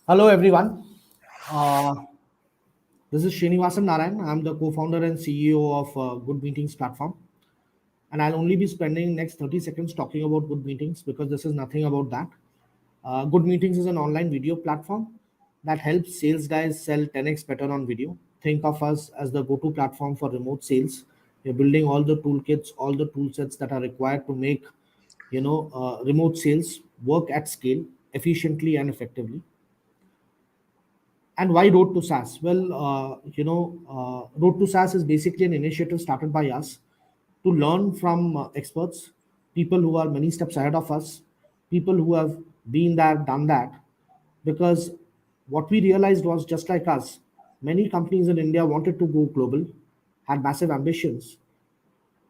Hello, everyone. Uh, this is Srinivasan Narayan. I'm the co-founder and CEO of Good Meetings platform, and I'll only be spending next 30 seconds talking about Good Meetings because this is nothing about that. Good Meetings is an online video platform that helps sales guys sell 10x better on video. Think of us as the go-to platform for remote sales. We're building all the toolkits, all the tool sets that are required to make remote sales work at scale efficiently and effectively. And why Road to SaaS? Well, Road to SaaS is basically an initiative started by us to learn from experts, people who are many steps ahead of us, people who have been there, done that. Because what we realized was just like us, many companies in India wanted to go global, had massive ambitions,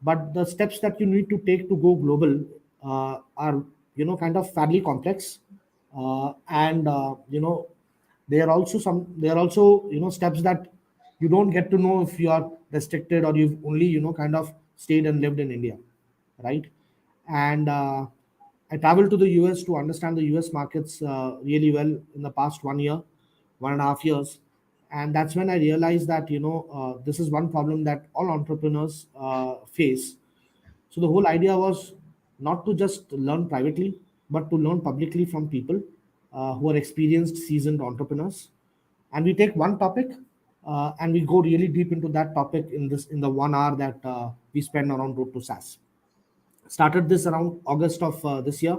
but the steps that you need to take to go global are kind of fairly complex, and there are also steps that you don't get to know if you are restricted or you've only kind of stayed and lived in India, right? And I traveled to the US to understand the US markets really well in the past 1 year, 1.5 years. And that's when I realized that, this is one problem that all entrepreneurs face. So the whole idea was not to just learn privately, but to learn publicly from people who are experienced, seasoned entrepreneurs. And we take one topic and we go really deep into that topic in the 1 hour that we spend around Road to SaaS. Started this around August of this year,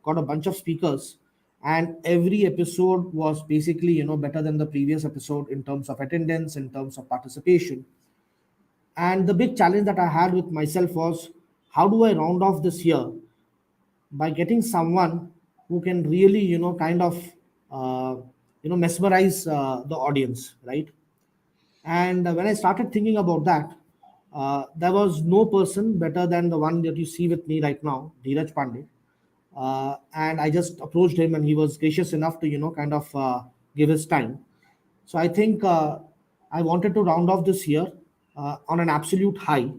got a bunch of speakers, and every episode was basically better than the previous episode in terms of attendance, in terms of participation. And the big challenge that I had with myself was, how do I round off this year by getting someone who can really kind of mesmerize the audience, right? And when I started thinking about that, there was no person better than the one that you see with me right now, Dheeraj Pandey. And I just approached him, and he was gracious enough to, kind of give his time. So I think I wanted to round off this year on an absolute high,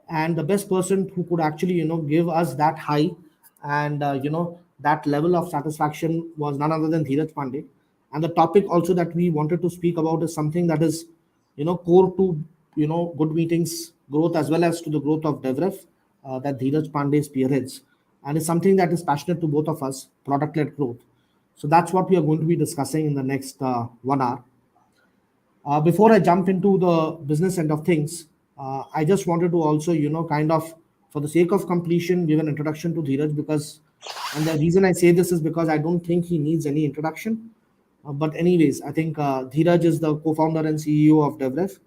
and the best person who could actually, give us that high and that level of satisfaction was none other than Dheeraj Pandey. And the topic also that we wanted to speak about is something that is, core to Good Meetings growth as well as to the growth of DevRev that Dheeraj Pandey spearheads, and it's something that is passionate to both of us: product-led growth. So that's what we are going to be discussing in the next 1 hour. Before I jump into the business end of things, I just wanted to also, kind of, for the sake of completion, give an introduction to Dheeraj because, and the reason I say this is because I don't think he needs any introduction. But anyways, I think Dheeraj is the co-founder and CEO of DevRev,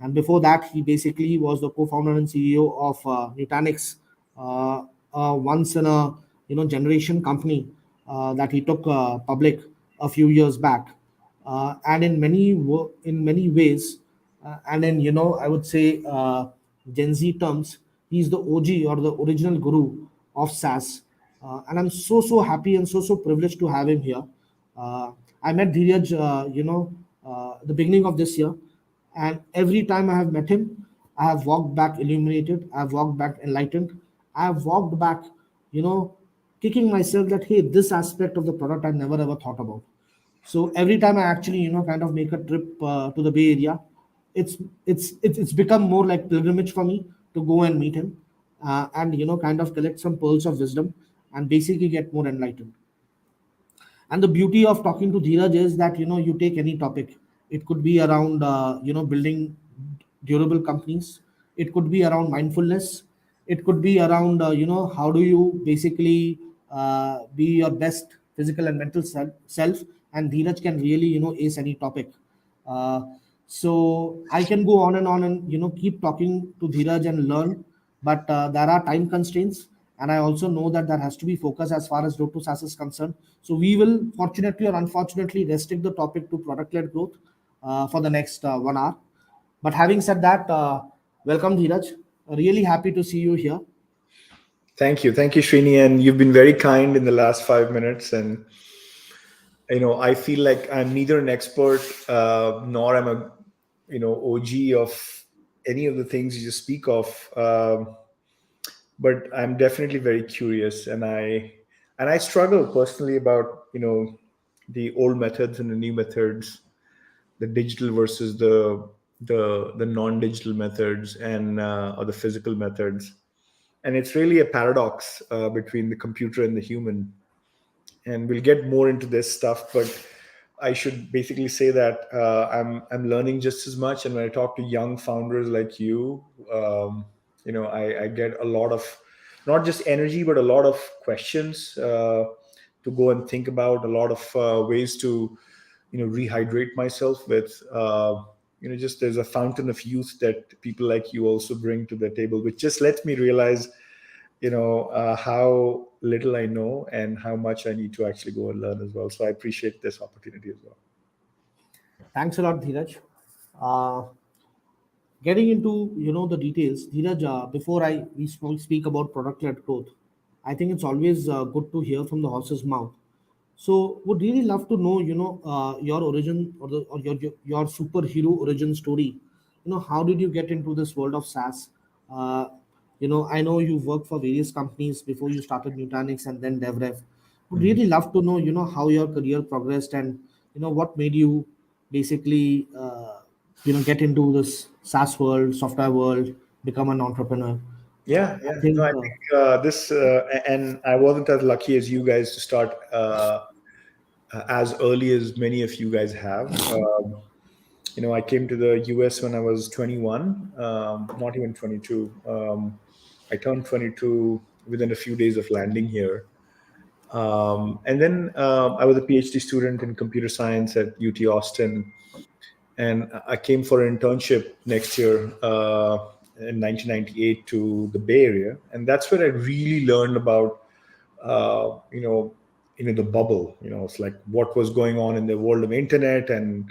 and before that, he basically was the co-founder and CEO of Nutanix, once in a generation company that he took public a few years back. And in many ways, and in I would say Gen Z terms, he's the OG or the original guru of SaaS. And I'm so happy and so privileged to have him here. I met Dheeraj, the beginning of this year, and every time I have met him, I have walked back illuminated, I have walked back enlightened, I have walked back, you know, kicking myself that hey, this aspect of the product I never ever thought about. So every time I actually, kind of make a trip to the Bay Area, it's become more like pilgrimage for me to go and meet him, and kind of collect some pearls of wisdom and basically get more enlightened. And the beauty of talking to Dheeraj is that you take any topic. It could be around building durable companies. It could be around mindfulness. It could be around how do you basically be your best physical and mental self. And Dheeraj can really ace any topic. Uh, so I can go on and on and keep talking to Dheeraj and learn, but there are time constraints, and I also know that there has to be focus as far as Road to SaaS is concerned. So we will, fortunately or unfortunately, restrict the topic to product-led growth for the next 1 hour. But having said that, welcome Dheeraj. Really happy to see you here. Thank you, Srini, and you've been very kind in the last 5 minutes. And I feel like I'm neither an expert nor I'm a OG of any of the things you just speak of. But I'm definitely very curious, and I struggle personally about the old methods and the new methods, the digital versus the non-digital methods, and or the physical methods. And it's really a paradox between the computer and the human. And we'll get more into this stuff, but I should basically say that I'm learning just as much. And when I talk to young founders like you, I get a lot of not just energy, but a lot of questions to go and think about, a lot of ways to rehydrate myself with. Just there's a fountain of youth that people like you also bring to the table, which just lets me realize how little I know and how much I need to actually go and learn as well. So I appreciate this opportunity as well. Thanks a lot, Dheeraj. Uh, Getting into the details, Dheeraj, before speak about product-led growth, I think it's always good to hear from the horse's mouth. So, would really love to know, your origin or your superhero origin story. How did you get into this world of SaaS? Uh, I know you've worked for various companies before you started Nutanix and then DevRev. Would Mhm. really love to know, how your career progressed and what made you basically, get into this SaaS world, software world, become an entrepreneur. Yeah, I yeah. No, I think. think this, and I wasn't as lucky as you guys to start as early as many of you guys have. I came to the US when I was 21, not even 22. I turned 22 within a few days of landing here. And then I was a PhD student in computer science at UT Austin. And I came for an internship next year in 1998 to the Bay Area. And that's where I really learned about, the bubble. It's like what was going on in the world of internet and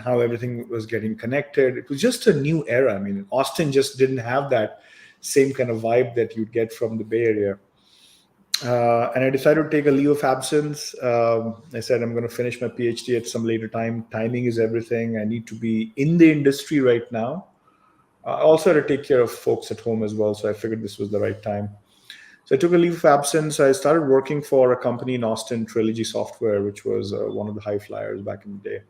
how everything was getting connected. It was just a new era. I mean, Austin just didn't have that same kind of vibe that you'd get from the Bay Area. And I decided to take a leave of absence. I said I'm going to finish my PhD at some later time. Timing is everything. I need to be in the industry right now. I also had to take care of folks at home as well, so I figured this was the right time. So I took a leave of absence. I started working for a company in Austin, Trilogy Software, which was one of the high flyers back in the day.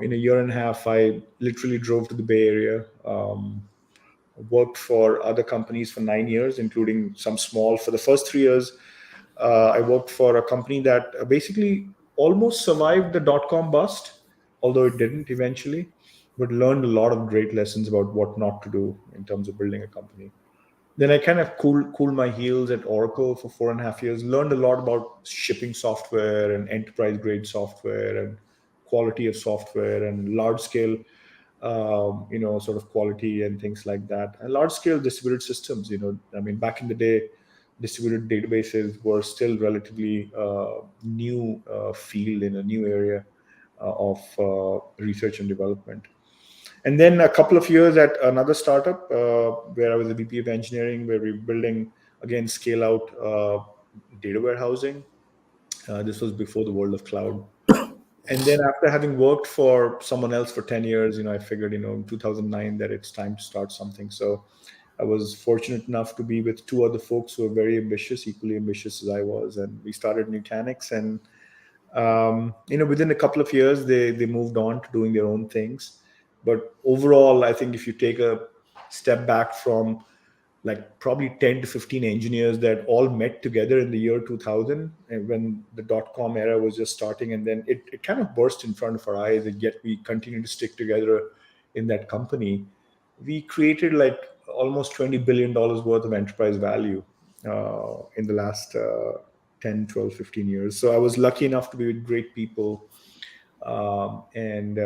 In a year and a half, I literally drove to the Bay Area. Worked for other companies for 9 years, including some small. For the first 3 years, I worked for a company that basically almost survived the dot-com bust, although it didn't eventually, but learned a lot of great lessons about what not to do in terms of building a company. Then I kind of cooled my heels at Oracle for 4.5 years, learned a lot about shipping software and enterprise grade software and quality of software and large scale sort of quality and things like that. And large scale distributed systems, I mean, back in the day, distributed databases were still relatively new field in a new area of research and development. And then a couple of years at another startup where I was a VP of engineering, where we were building, again, scale out data warehousing. This was before the world of cloud. And then after having worked for someone else for 10 years, I figured, in 2009 that it's time to start something. So I was fortunate enough to be with two other folks who were very ambitious, equally ambitious as I was. And we started Nutanix. And, within a couple of years, they moved on to doing their own things. But overall, I think if you take a step back from like probably 10 to 15 engineers that all met together in the year 2000, and when the dot-com era was just starting, and then it kind of burst in front of our eyes, and yet we continue to stick together in that company. We created like almost $20 billion worth of enterprise value in the last 10, 12, 15 years. So I was lucky enough to be with great people. And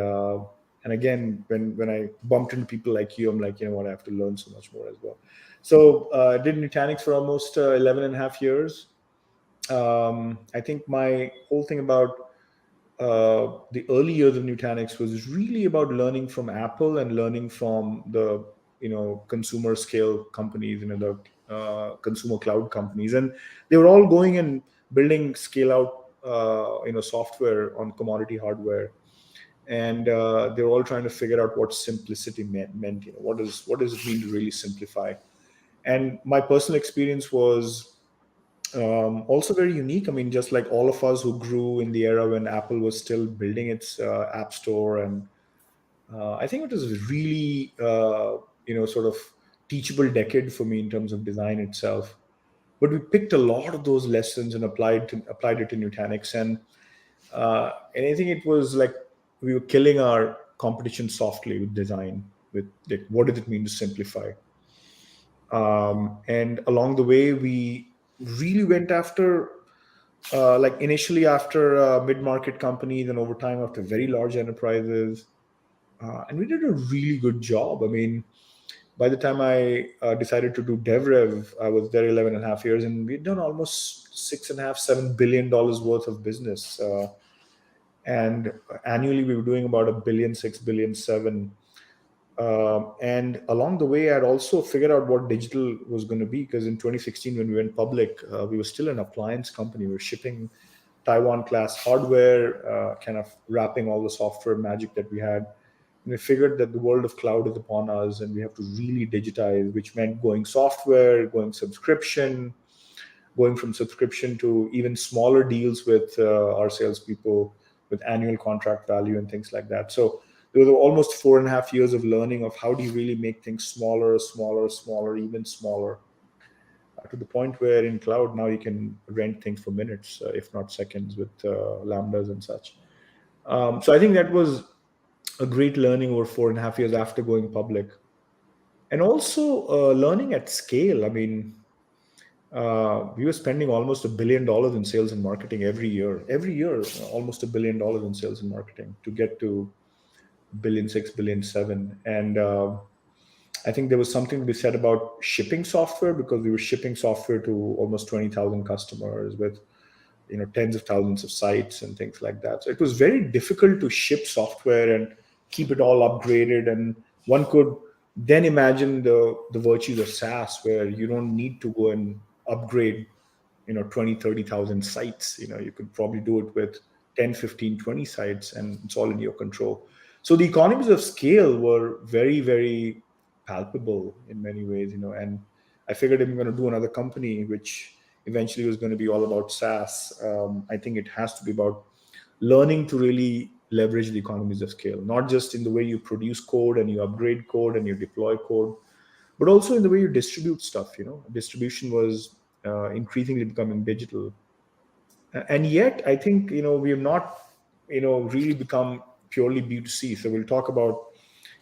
again, when I bumped into people like you, I'm like, you know what, I have to learn so much more as well. So I did Nutanix for almost 11 and a half years. I think my whole thing about the early years of Nutanix was really about learning from Apple and learning from the consumer scale companies, the consumer cloud companies, and they were all going and building scale out software on commodity hardware, and they're all trying to figure out what simplicity meant. What does it mean to really simplify? And my personal experience was Also very unique. I mean, just like all of us who grew in the era when Apple was still building its app store, and I think it was a really sort of teachable decade for me in terms of design itself. But we picked a lot of those lessons and applied it to Nutanix, and I think it was like we were killing our competition softly with design. With like, what does it mean to simplify? And along the way, we really went after, like initially after mid-market companies, and over time after very large enterprises, and we did a really good job. I mean, by the time I decided to do DevRev, I was there 11 and a half years, and we'd done almost $6.5–7 billion worth of business. And annually, we were doing about a billion, 6 billion, 7. And along the way, I'd also figured out what digital was going to be, because in 2016, when we went public, we were still an appliance company. We were shipping Taiwan class hardware, kind of wrapping all the software magic that we had. And we figured that the world of cloud is upon us and we have to really digitize, which meant going software, going subscription, going from subscription to even smaller deals with our salespeople with annual contract value and things like that. So there were almost 4.5 years of learning of how do you really make things smaller, smaller, smaller, even smaller, to the point where in cloud now you can rent things for minutes, if not seconds, with lambdas and such. So I think that was a great learning over 4.5 years after going public, and also learning at scale. I mean, we were spending almost $1 billion in sales and marketing every year. Every year, almost $1 billion in sales and marketing to get to billion, 6 billion, 7. And I think there was something to be said about shipping software, because we were shipping software to almost 20,000 customers with tens of thousands of sites and things like that. So it was very difficult to ship software and keep it all upgraded. And one could then imagine the virtues of SaaS, where you don't need to go and upgrade 20, 30,000 sites. You could probably do it with 10, 15, 20 sites, and it's all in your control. So the economies of scale were very, very palpable in many ways. And I figured I'm going to do another company which eventually was going to be all about SaaS. I think it has to be about learning to really leverage the economies of scale, not just in the way you produce code and you upgrade code and you deploy code, but also in the way you distribute stuff. Distribution was increasingly becoming digital. And yet I think we have not really become purely B2C. So we'll talk about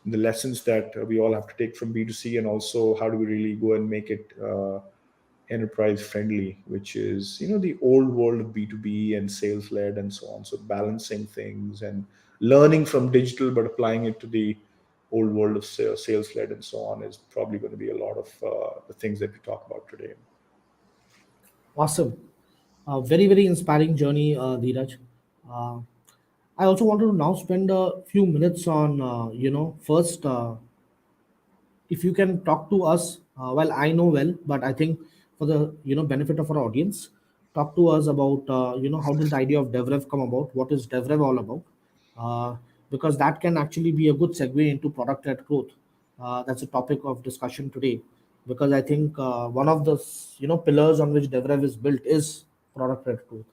the lessons that we all have to take from B2C, and also how do we really go and make it enterprise friendly, which is the old world of B2B and sales led and so on. So balancing things and learning from digital but applying it to the old world of sales led and so on is probably going to be a lot of the things that we talk about today. Awesome. Very, very inspiring journey, Dheeraj. Uh, I also wanted to now spend a few minutes on, first, if you can talk to us. Well, I know well, but I think for the benefit of our audience, talk to us about how did the idea of DevRev come about? What is DevRev all about? Because that can actually be a good segue into product-led growth. That's a topic of discussion today, because I think one of the pillars on which DevRev is built is product-led growth.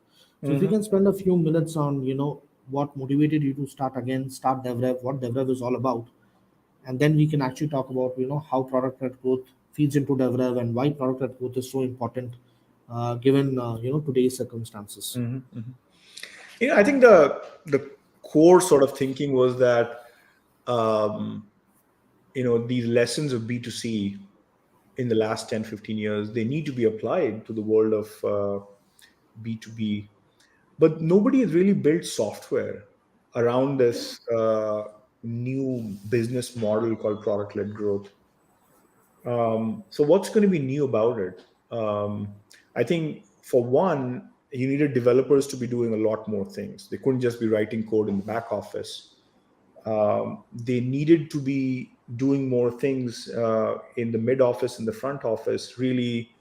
So if you can spend a few minutes on what motivated you to start DevRev, what DevRev is all about, and then we can actually talk about how product-led growth feeds into DevRev and why product-led growth is so important, given today's circumstances. I think the core sort of thinking was that um, these lessons of B2C in the last 10, 15 years, they need to be applied to the world of B2B. But nobody has really built software around this new business model called product-led growth. So what's going to be new about it? I think for one, you needed developers to be doing a lot more things. They couldn't just be writing code in the back office. They needed to be doing more things in the mid office and the front office, really,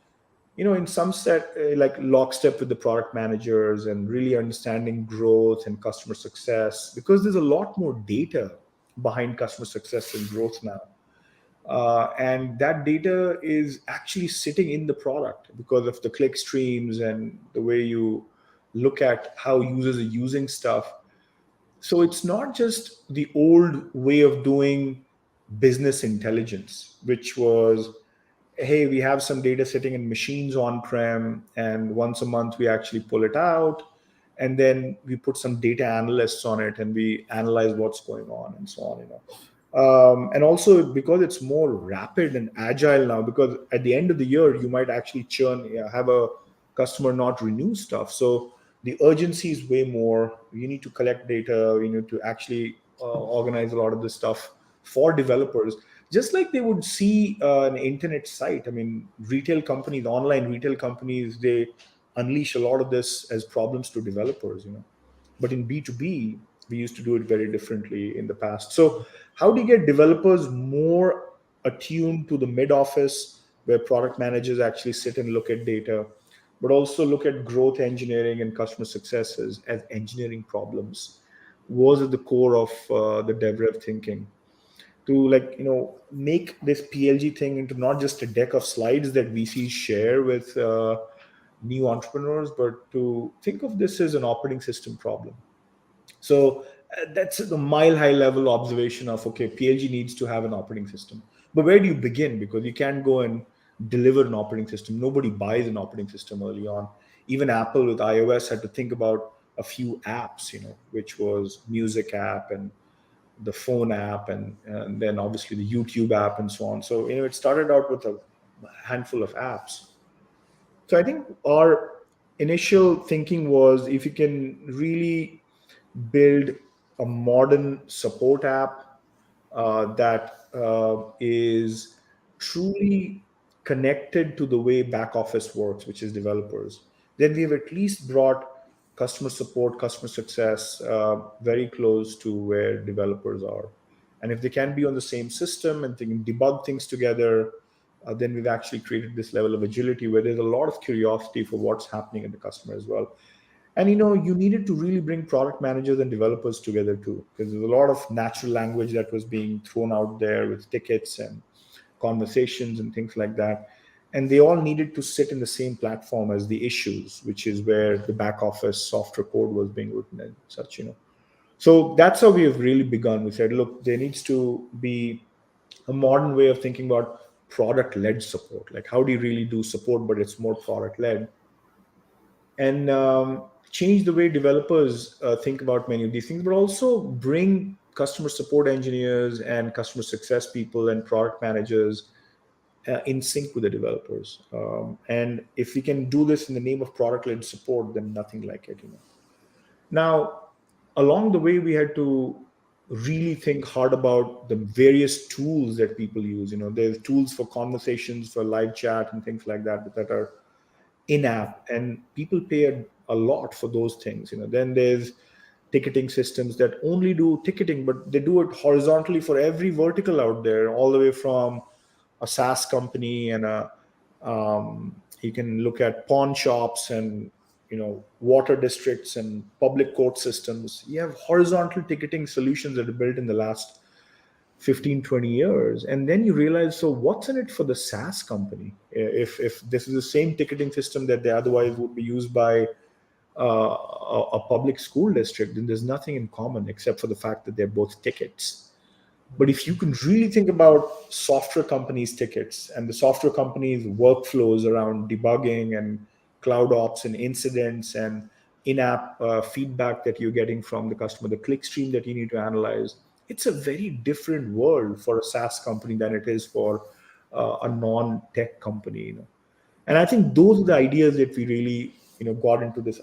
in some set, like lockstep with the product managers, and really understanding growth and customer success, because there's a lot more data behind customer success and growth now. And that data is actually sitting in the product because of the click streams and the way you look at how users are using stuff. So it's not just the old way of doing business intelligence, which was, hey, we have some data sitting in machines on prem, and once a month we actually pull it out, and then we put some data analysts on it and we analyze what's going on and so on. And also because it's more rapid and agile now, because at the end of the year you might actually churn, have a customer not renew stuff. So the urgency is way more. You need to collect data, you need to actually organize a lot of this stuff for developers, just like they would see an internet site. I mean, retail companies, online retail companies, they unleash a lot of this as problems to developers. But in B2B, we used to do it very differently in the past. So how do you get developers more attuned to the mid office, where product managers actually sit and look at data, but also look at growth engineering and customer successes as engineering problems, was at the core of the DevRev thinking, to, like, make this PLG thing into not just a deck of slides that VCs share with new entrepreneurs, but to think of this as an operating system problem. So that's the mile high level observation of, okay, PLG needs to have an operating system. But where do you begin? Because you can't go and deliver an operating system. Nobody buys an operating system early on. Even Apple with iOS had to think about a few apps, which was music app and the phone app, and then obviously the YouTube app and so on. So, it started out with a handful of apps. So I think our initial thinking was, if you can really build a modern support app that is truly connected to the way back office works, which is developers, then we've at least brought customer support, customer success very close to where developers are. And if they can be on the same system and they can debug things together, then we've actually created this level of agility where there's a lot of curiosity for what's happening at the customer as well. And you needed to really bring product managers and developers together too, because there's a lot of natural language that was being thrown out there with tickets and conversations and things like that. And they all needed to sit in the same platform as the issues, which is where the back office software code was being written and such. So that's how we have really begun. We said, look, there needs to be a modern way of thinking about product led support. Like, how do you really do support, but it's more product led? And change the way developers think about many of these things, but also bring customer support engineers and customer success people and product managers in sync with the developers. And if we can do this in the name of product-led support, then nothing like it. Now, along the way, we had to really think hard about the various tools that people use. There's tools for conversations, for live chat and things like that are in-app, and people pay a lot for those things. Then there's ticketing systems that only do ticketing, but they do it horizontally for every vertical out there, all the way from a SaaS company and you can look at pawn shops and water districts and public court systems. You have horizontal ticketing solutions that are built in the last 15, 20 years. And then you realize, so what's in it for the SaaS company if this is the same ticketing system that they otherwise would be used by a public school district? Then there's nothing in common except for the fact that they're both tickets. But if you can really think about software companies' tickets and the software companies' workflows around debugging and cloud ops and incidents and in-app feedback that you're getting from the customer, the click stream that you need to analyze, it's a very different world for a SaaS company than it is for a non-tech company. And I think those are the ideas that we really got into this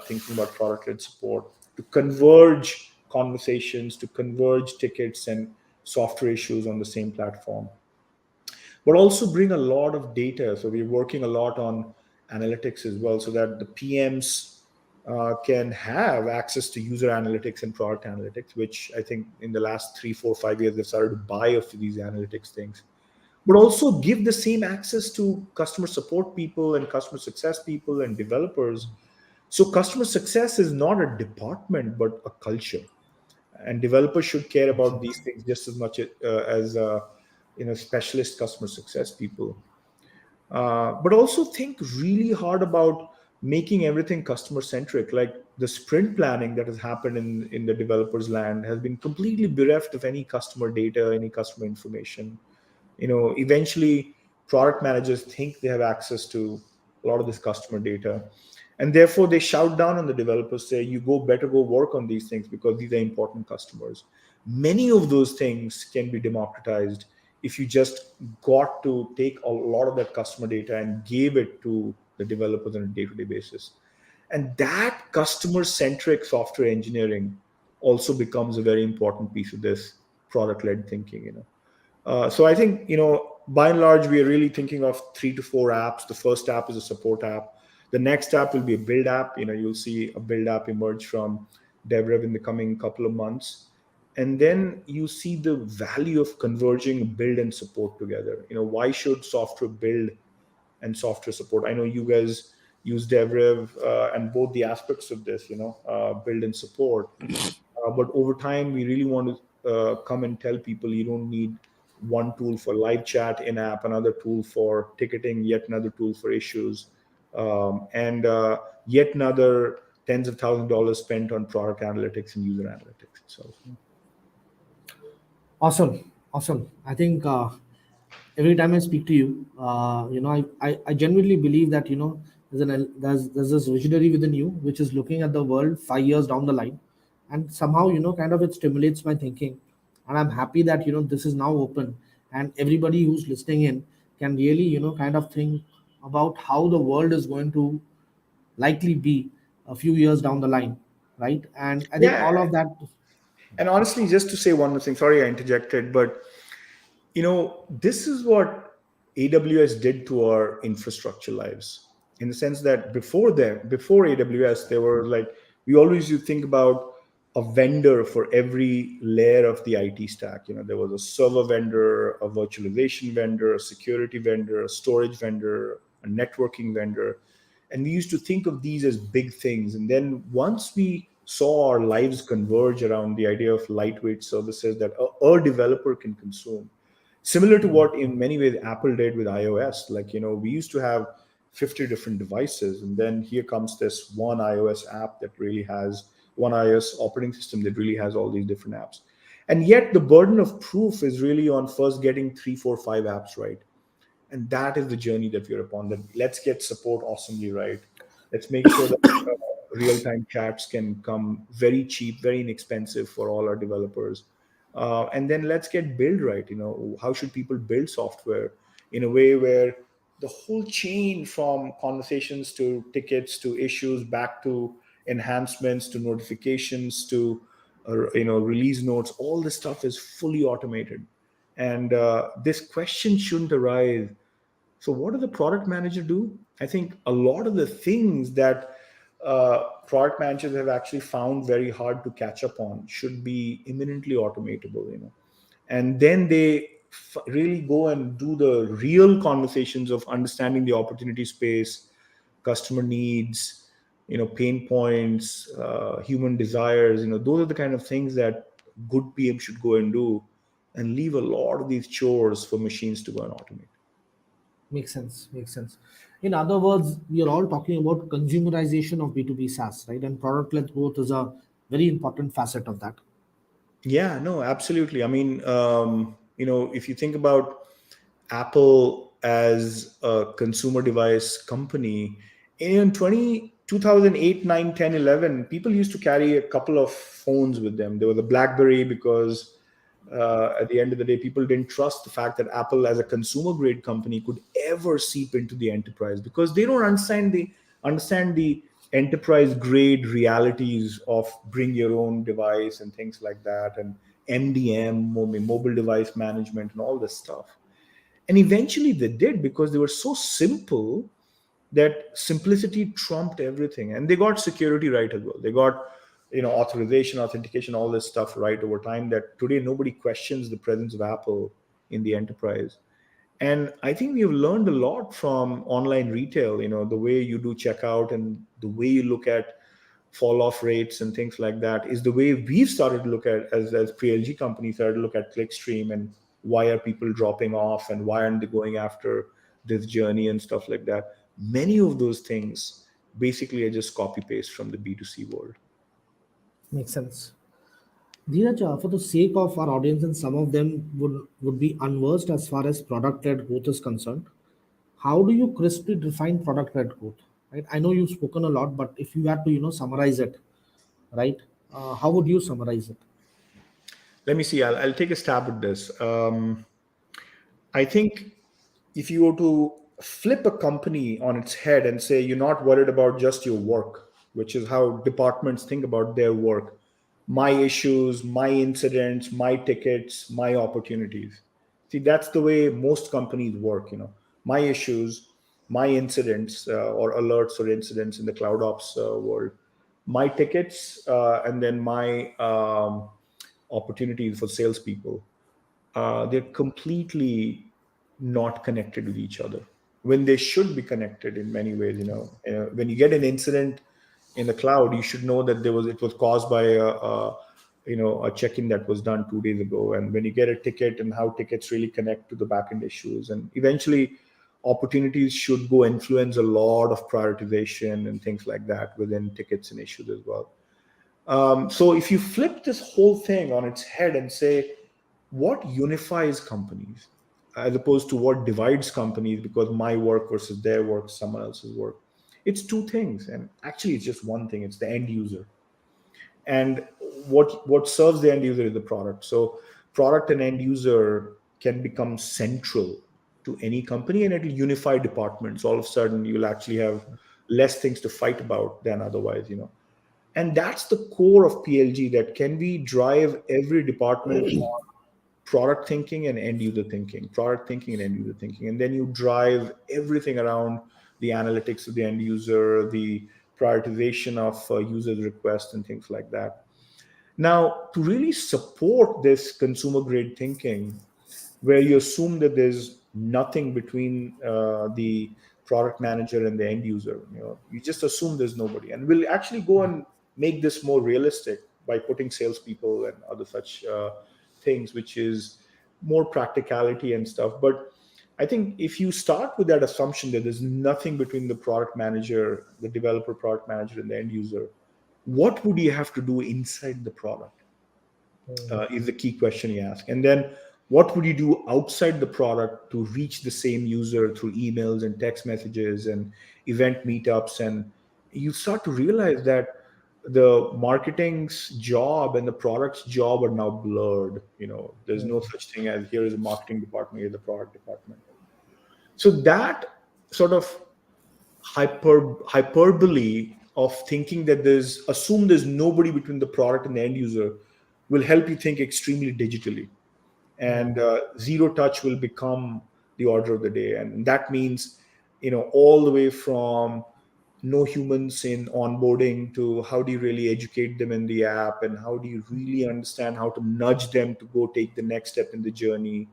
thinking about product-led support, to converge conversations, to converge tickets and software issues on the same platform, but also bring a lot of data. So we're working a lot on analytics as well, so that the PMs can have access to user analytics and product analytics, which I think in the last 3, 4, 5 years they've started to buy of these analytics things, but also give the same access to customer support people and customer success people and developers. So customer success is not a department, but a culture. And developers should care about these things just as much as specialist customer success people, but also think really hard about making everything customer centric. Like the sprint planning that has happened in the developers land has been completely bereft of any customer data, any customer information. Eventually product managers think they have access to a lot of this customer data, and therefore they shout down on the developers, say, you better go work on these things because these are important customers. Many of those things can be democratized if you just got to take a lot of that customer data and gave it to the developers on a day-to-day basis. And that customer centric software engineering also becomes a very important piece of this product led thinking. So I think, by and large, we are really thinking of 3 to 4 apps. The first app is a support app. The next app will be a build app. You'll see a build app emerge from DevRev in the coming couple of months. And then you see the value of converging build and support together. Why should software build and software support? I know you guys use DevRev and both the aspects of this, build and support. But over time, we really want to come and tell people you don't need one tool for live chat in app, another tool for ticketing, yet another tool for issues, and yet another tens of thousands of dollars spent on product analytics and user analytics itself. Awesome, awesome. I think every time I speak to you, I genuinely believe that there's this visionary within you which is looking at the world 5 years down the line, and somehow kind of it stimulates my thinking, and I'm happy that this is now open, and everybody who's listening in can really kind of think about how the world is going to likely be a few years down the line, right? And I think Yeah, all of that. and honestly, just to say one more thing, sorry I interjected, but this is what AWS did to our infrastructure lives, in the sense that before AWS, there were like, we always used to think about a vendor for every layer of the IT stack. There was a server vendor, a virtualization vendor, a security vendor, a storage vendor, a networking vendor. And we used to think of these as big things. And then once we saw our lives converge around the idea of lightweight services that a developer can consume, similar to what in many ways Apple did with iOS. Like, we used to have 50 different devices, and then here comes this one iOS app that really has one iOS operating system that really has all these different apps. And yet the burden of proof is really on first getting 3 4 5 apps right. And that is the journey that we're upon. That let's get support awesomely right. Let's make sure that real-time chats can come very cheap, very inexpensive for all our developers. And then let's get build right. How should people build software in a way where the whole chain, from conversations to tickets to issues back to enhancements to notifications to release notes, all this stuff is fully automated. And this question shouldn't arise, so what does the product manager do? I think a lot of the things that product managers have actually found very hard to catch up on should be imminently automatable. And then they really go and do the real conversations of understanding the opportunity space, customer needs, pain points, human desires. Those are the kind of things that good PM should go and do, and leave a lot of these chores for machines to go and automate. Makes sense. Makes sense. In other words, we are all talking about consumerization of B2B SaaS, right? And product-led growth is a very important facet of that. Yeah, no, absolutely. I mean, if you think about Apple as a consumer device company, in 2008, 9, 10, 11, people used to carry a couple of phones with them. There was a BlackBerry because at the end of the day, people didn't trust the fact that Apple, as a consumer grade company, could ever seep into the enterprise, because they don't understand the enterprise grade realities of bring your own device and things like that, and MDM, mobile device management, and all this stuff. And eventually they did, because they were so simple that simplicity trumped everything. And they got security right as well. They got authorization, authentication, all this stuff right over time, that today nobody questions the presence of Apple in the enterprise. And I think we've learned a lot from online retail, the way you do checkout and the way you look at fall off rates and things like that is the way we've started to look at, as pre-LG companies started to look at clickstream and why are people dropping off and why aren't they going after this journey and stuff like that. Many of those things basically are just copy paste from the B2C world. Makes sense. Dheeraj, for the sake of our audience, and some of them would be unversed as far as product-led growth is concerned, how do you crisply define product-led growth? Right? I know you've spoken a lot, but if you had to, summarize it, right? How would you summarize it? Let me see. I'll take a stab at this. I think if you were to flip a company on its head and say you're not worried about just your work, which is how departments think about their work, my issues, my incidents, my tickets, my opportunities. See, that's the way most companies work. My issues, my incidents or alerts or incidents in the cloud ops world, my tickets, and then my opportunities for salespeople. They're completely not connected with each other when they should be connected in many ways. When you get an incident in the cloud, you should know that it was caused by a check-in that was done 2 days ago. And when you get a ticket, and how tickets really connect to the backend issues, and eventually opportunities should go influence a lot of prioritization and things like that within tickets and issues as well. So if you flip this whole thing on its head and say, what unifies companies as opposed to what divides companies because my work versus their work, someone else's work, it's two things. And actually, it's just one thing. It's the end user. And what serves the end user is the product. So product and end user can become central to any company, and it'll unify departments. All of a sudden, you'll actually have less things to fight about than otherwise. And that's the core of PLG, that can we drive every department on product thinking and end user thinking, product thinking and end user thinking. And then you drive everything around the analytics of the end user, the prioritization of users' requests and things like that. Now, to really support this consumer grade thinking, where you assume that there's nothing between the product manager and the end user. You just assume there's nobody, and we'll actually go and make this more realistic by putting salespeople and other such things, which is more practicality and stuff. But I think if you start with that assumption that there's nothing between the product manager, the developer, product manager, and the end user, what would you have to do inside the product? Is the key question you ask. And then what would you do outside the product to reach the same user through emails and text messages and event meetups? And you start to realize that the marketing's job and the product's job are now blurred. There's no such thing as here is a marketing department, here's the product department. So that sort of hyperbole of thinking that there's nobody between the product and the end user will help you think extremely digitally, and zero touch will become the order of the day. And that means all the way from no humans in onboarding to how do you really educate them in the app, and how do you really understand how to nudge them to go take the next step in the journey,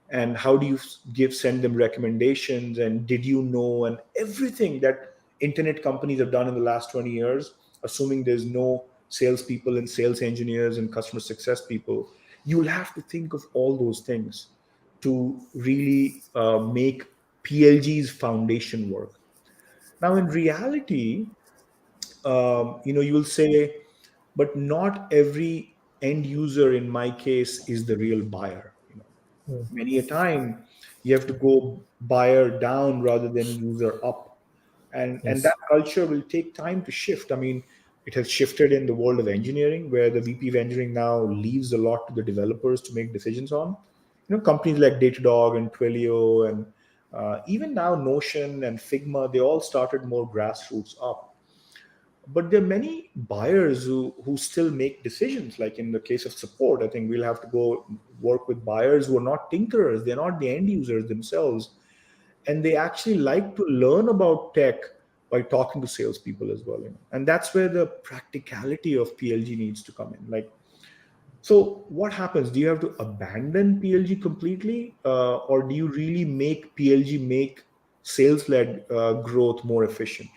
and how do you send them recommendations, and did you know, and everything that internet companies have done in the last 20 years, assuming there's no salespeople and sales engineers and customer success people. You'll have to think of all those things to really make PLG's foundation work. Now, in reality, you will say, but not every end user in my case is the real buyer. Many a time you have to go buyer down rather than user up, and that Yes. culture will take time to shift. I mean, it has shifted in the world of engineering, where the VP of engineering now leaves a lot to the developers to make decisions on. Companies like Datadog and Twilio and even now Notion and Figma, they all started more grassroots up. But there are many buyers who still make decisions. Like in the case of support, I think we'll have to go work with buyers who are not tinkerers. They're not the end users themselves. And they actually like to learn about tech by talking to salespeople as well. And that's where the practicality of PLG needs to come in. So what happens? Do you have to abandon PLG completely? Or do you really make PLG make sales-led growth more efficient?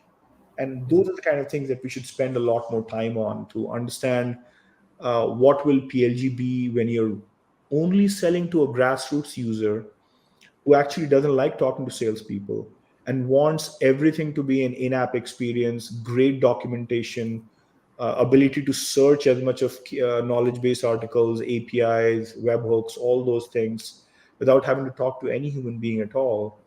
And those are the kind of things that we should spend a lot more time on to understand what will PLG be when you're only selling to a grassroots user who actually doesn't like talking to salespeople and wants everything to be an in-app experience, great documentation, ability to search as much of knowledge base articles, APIs, webhooks, all those things without having to talk to any human being at all.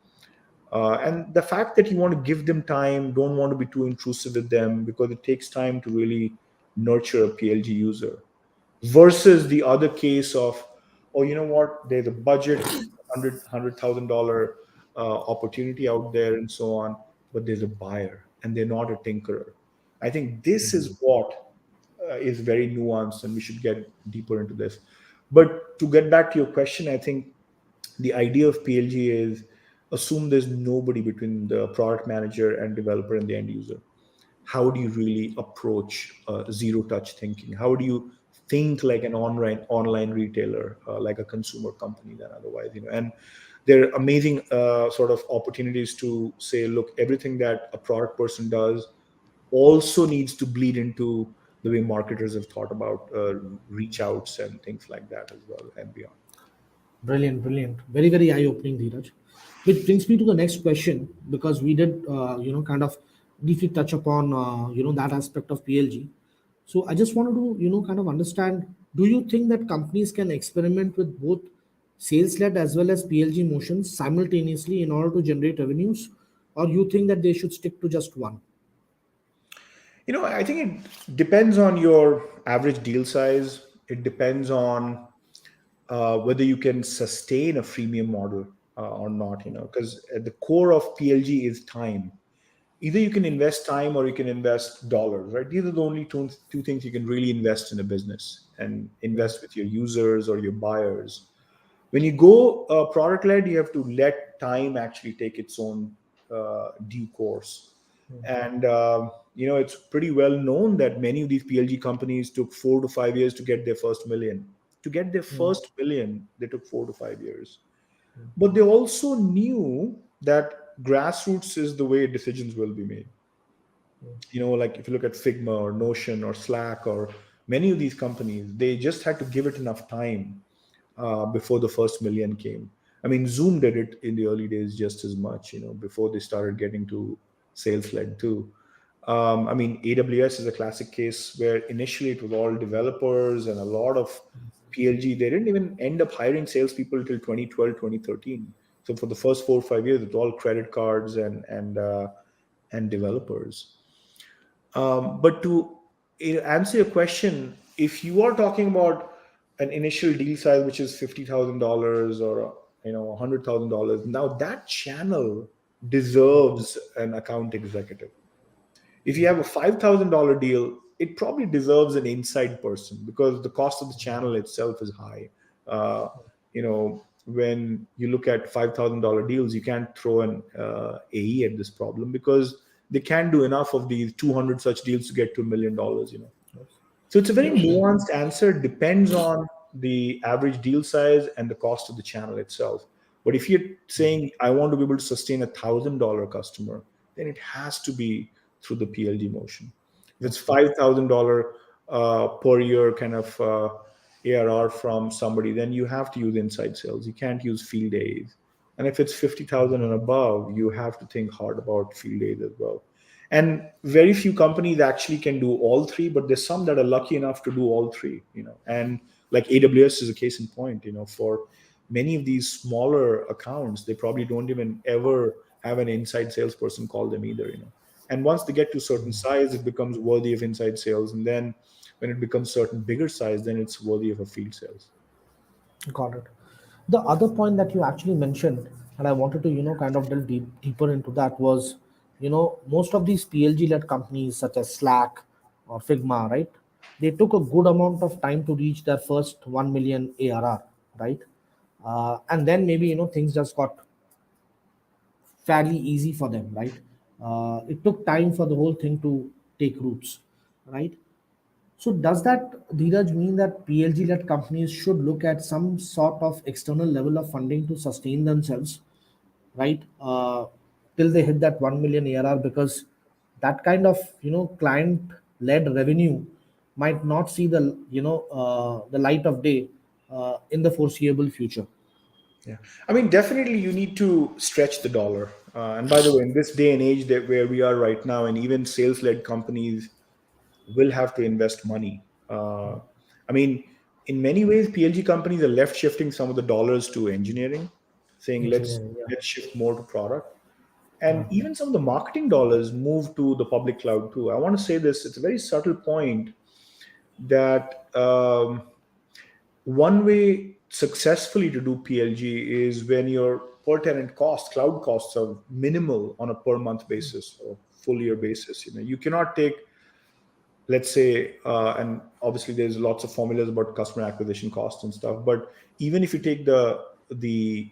And the fact that you want to give them time, don't want to be too intrusive with them because it takes time to really nurture a PLG user versus the other case of, oh, you know what, there's a budget, $100,000 opportunity out there and so on, but there's a buyer and they're not a tinkerer. I think this is what is very nuanced, and we should get deeper into this. But to get back to your question, I think the idea of PLG is assume there's nobody between the product manager and developer and the end user. How do you really approach zero touch thinking? How do you think like an online retailer, like a consumer company than otherwise, and there are amazing sort of opportunities to say, look, everything that a product person does also needs to bleed into the way marketers have thought about reach outs and things like that as well and beyond. Brilliant, brilliant. Very, very eye-opening, Dheeraj. Which brings me to the next question, because we did, kind of deeply touch upon, that aspect of PLG. So I just wanted to, kind of understand, do you think that companies can experiment with both sales-led as well as PLG motions simultaneously in order to generate revenues? Or you think that they should stick to just one? I think it depends on your average deal size. It depends on whether you can sustain a freemium model or not, because at the core of PLG is time. Either you can invest time or you can invest dollars, right? These are the only two things you can really invest in a business and invest with your users or your buyers. When you go product led, you have to let time actually take its own due course. And it's pretty well known that many of these PLG companies took 4 to 5 years to get their first million. To get their first million, they took 4 to 5 years. But they also knew that grassroots is the way decisions will be made. Like if you look at Figma or Notion or Slack or many of these companies, they just had to give it enough time before the first million came. I mean, Zoom did it in the early days just as much, before they started getting to sales led too. I mean, AWS is a classic case where initially it was all developers and a lot of PLG. They didn't even end up hiring salespeople till 2012, 2013. So for the first 4 or 5 years, it's all credit cards and developers. But to answer your question, if you are talking about an initial deal size which is $50,000 or $100,000, now that channel deserves an account executive. If you have a $5,000 deal, it probably deserves an inside person because the cost of the channel itself is high. When you look at $5,000 deals, you can't throw an AE at this problem because they can't do enough of these 200 such deals to get to $1 million. So it's a very nuanced answer. Depends on the average deal size and the cost of the channel itself. But if you're saying I want to be able to sustain $1,000 customer, then it has to be through the PLG motion. If it's $5,000 per year kind of ARR from somebody, then you have to use inside sales. You can't use field days. And if it's 50,000 and above, you have to think hard about field days as well. And very few companies actually can do all three, but there's some that are lucky enough to do all three, and like AWS is a case in point, for many of these smaller accounts, they probably don't even ever have an inside salesperson call them either, and once they get to a certain size, it becomes worthy of inside sales. And then when it becomes certain bigger size, then it's worthy of a field sales. Got it. The other point that you actually mentioned, and I wanted to, kind of delve deeper into that was, most of these PLG-led companies such as Slack or Figma, right? They took a good amount of time to reach their first 1 million ARR, right? And then maybe, things just got fairly easy for them, right? It took time for the whole thing to take roots, right? So does that, Dheeraj, mean that PLG-led companies should look at some sort of external level of funding to sustain themselves, right? Till they hit that 1 million ARR, because that kind of, client-led revenue might not see the, the light of day in the foreseeable future. Yeah, I mean, definitely you need to stretch the dollar. And by the way, in this day and age that where we are right now, and even sales-led companies will have to invest money. I mean, in many ways, PLG companies are left shifting some of the dollars to engineering, saying Engineering, yeah. let's shift more to product, and Yeah. even some of the marketing dollars move to the public cloud too. I want to say this; it's a very subtle point that one way successfully to do PLG is when your per tenant cost, cloud costs are minimal on a per month basis or full year basis. You cannot take, let's say, and obviously there's lots of formulas about customer acquisition costs and stuff, but even if you take the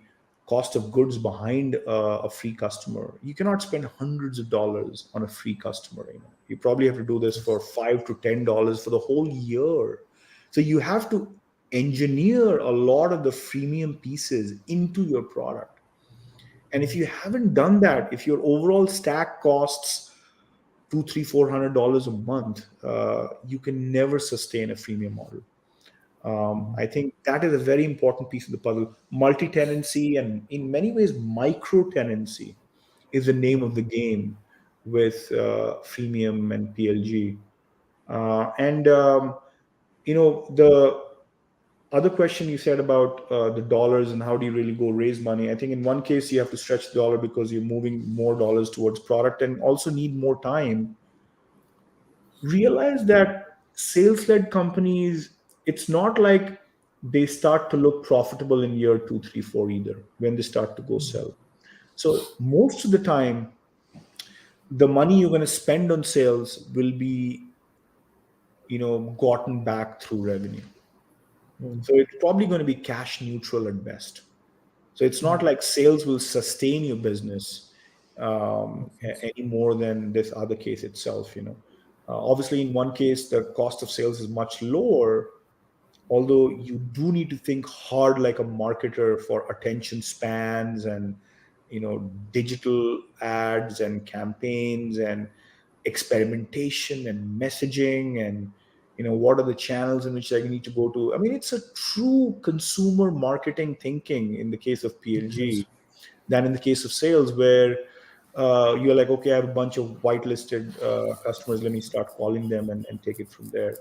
cost of goods behind a free customer, you cannot spend hundreds of dollars on a free customer. You probably have to do this for $5 to $10 for the whole year. So you have to engineer a lot of the freemium pieces into your product. And if you haven't done that, if your overall stack costs two, three, $400 a month, you can never sustain a freemium model. I think that is a very important piece of the puzzle. Multi-tenancy and in many ways micro-tenancy is the name of the game with freemium and PLG. And the other question you said about the dollars and how do you really go raise money. I think in one case you have to stretch the dollar because you're moving more dollars towards product and also need more time. Realize that sales-led companies, it's not like they start to look profitable in year two, three, four either when they start to go sell. So most of the time, the money you're going to spend on sales will be, gotten back through revenue. Mm. So it's probably going to be cash neutral at best. So it's not like sales will sustain your business Makes sense. any more than this other case itself. Obviously, in one case, the cost of sales is much lower, although you do need to think hard like a marketer for attention spans and digital ads and campaigns and experimentation and messaging and what are the channels in which I need to go to. I mean, it's a true consumer marketing thinking in the case of It is. PLG than in the case of sales, where you're like, okay, I have a bunch of whitelisted customers, let me start calling them and take it from there.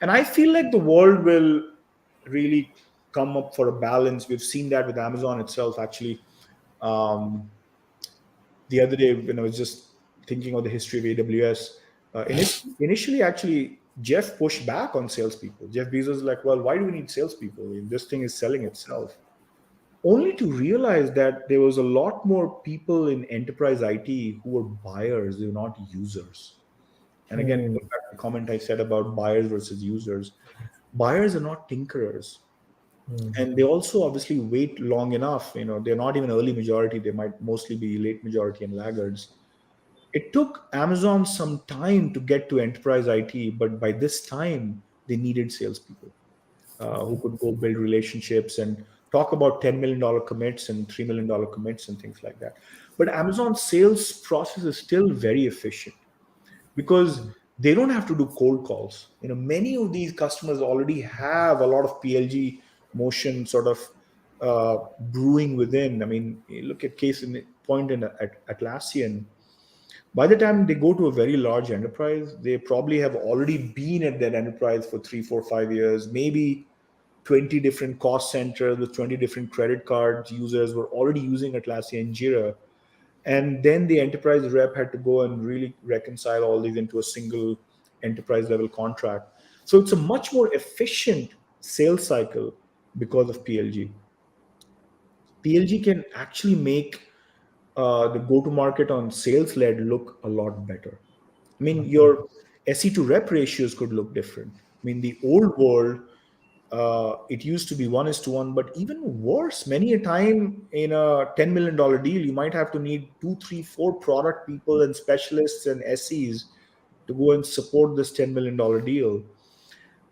And I feel like the world will really come up for a balance. We've seen that with Amazon itself. Actually, um, the other day when I was just thinking of the history of AWS, initially, actually, Jeff pushed back on salespeople. Jeff Bezos was like, well, why do we need salespeople? I mean, this thing is selling itself. Only to realize that there was a lot more people in enterprise IT who were buyers, they were not users. And again, Mm. going back to the comment I said about buyers versus users, buyers are not tinkerers. Mm. And they also obviously wait long enough. They're not even early majority, they might mostly be late majority and laggards. It took Amazon some time to get to enterprise IT, but by this time, they needed salespeople who could go build relationships and talk about $10 million commits and $3 million commits and things like that. But Amazon's sales process is still very efficient because they don't have to do cold calls. Many of these customers already have a lot of PLG motion sort of brewing within. I mean, you look at case in point in Atlassian. By the time they go to a very large enterprise, they probably have already been at that enterprise for 3, 4, 5 years, maybe 20 different cost centers with 20 different credit cards. Users were already using Atlassian and Jira, and then the enterprise rep had to go and really reconcile all these into a single enterprise level contract. So it's a much more efficient sales cycle because of PLG. PLG can actually make the go to market on sales led look a lot better. I mean, your SE to rep ratios could look different. I mean, the old world, it used to be 1:1, but even worse, many a time in a $10 million deal, you might have to need two, three, four product people and specialists and SEs to go and support this $10 million deal.